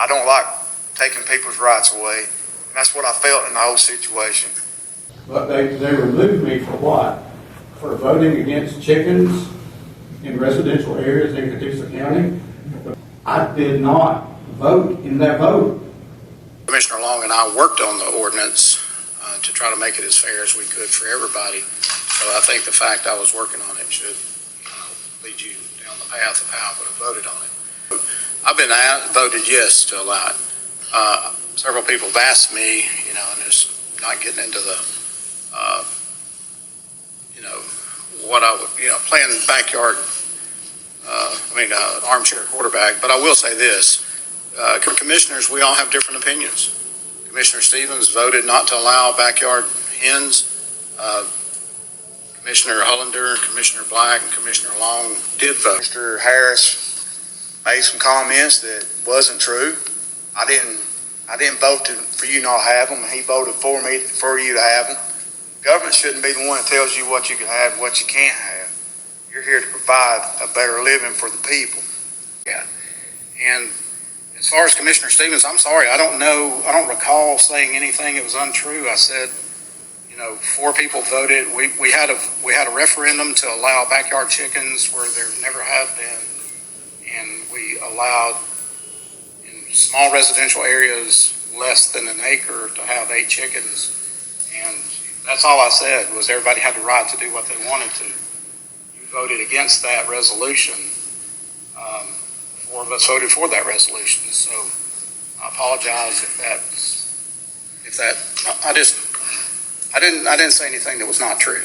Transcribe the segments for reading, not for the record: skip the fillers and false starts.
I don't like taking people's rights away, and that's what I felt in the whole situation. But they removed me for what? For voting against chickens in residential areas in C.L.U.C.K County. I did not vote in that vote. Commissioner Long and I worked on the ordinance to try to make it as fair as we could for everybody. So I think the fact I was working on it should lead you down the path of how I would have voted on it. I've been voted yes to allow it. Several people have asked me, and just not getting into the, what I would, playing backyard, armchair quarterback. But I will say this, commissioners, we all have different opinions. Commissioner Stevens voted not to allow backyard hens. Commissioner Hollander, Commissioner Black, and Commissioner Long did vote. Mr. Harris made some comments that wasn't true. I didn't vote for you not to have them. He voted for you to have them. Government shouldn't be the one that tells you what you can have, what you can't have. You're here to provide a better living for the people. Yeah. And as far as Commissioner Stevens, I'm sorry, I don't recall saying anything that was untrue. I said, 4 people voted. We had a referendum to allow backyard chickens where there never have been, and we allowed in small residential areas less than an acre to have 8 chickens. And that's all I said, was everybody had the right to do what they wanted to. You voted against that resolution. 4 of us voted for that resolution. So I apologize I didn't say anything that was not true.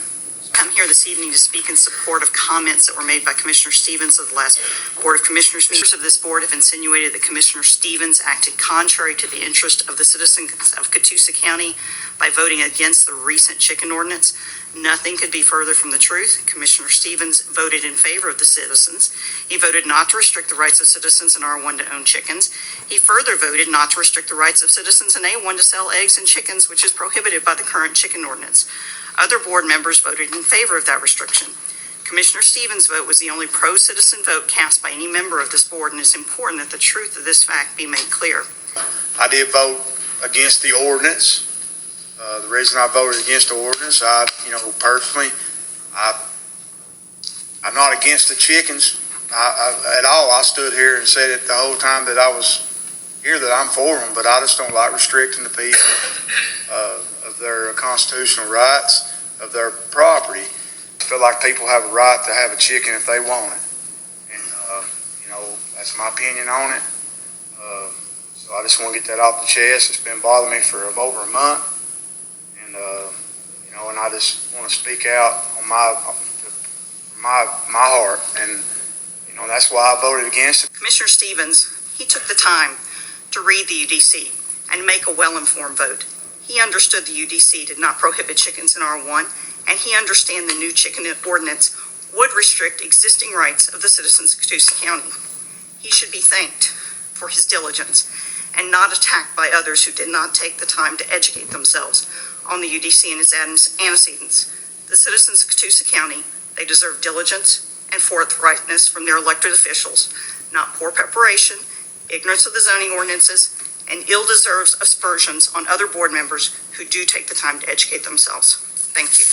I'm here this evening to speak in support of comments that were made by Commissioner Stevens of the last Board of Commissioners. Members of this board have insinuated that Commissioner Stevens acted contrary to the interest of the citizens of C.L.U.C.K County by voting against the recent chicken ordinance. Nothing could be further from the truth. Commissioner Stevens voted in favor of the citizens. He voted not to restrict the rights of citizens in R1 to own chickens. He further voted not to restrict the rights of citizens in A1 to sell eggs and chickens, which is prohibited by the current chicken ordinance. Other board members voted in favor of that restriction. Commissioner Stevens' vote was the only pro-citizen vote cast by any member of this board, and it's important that the truth of this fact be made clear. I did vote against the ordinance. The reason I voted against the ordinance, personally, I'm not against the chickens at all. I stood here and said it the whole time that I was here that I'm for them, but I just don't like restricting the people of their constitutional rights, of their property. I feel like people have a right to have a chicken if they want it. And, that's my opinion on it. So I just want to get that off the chest. It's been bothering me for over a month. And, and I just want to speak out on my heart. And, that's why I voted against it. Commissioner Stevens, he took the time to read the UDC and make a well-informed vote. He understood the UDC did not prohibit chickens in R1, and he understood the new chicken ordinance would restrict existing rights of the citizens of C.L.U.C. County. He should be thanked for his diligence and not attacked by others who did not take the time to educate themselves on the UDC and its antecedents. The citizens of C.L.U.C. County, they deserve diligence and forthrightness from their elected officials, not poor preparation, ignorance of the zoning ordinances, and ill-deserved aspersions on other board members who do take the time to educate themselves. Thank you.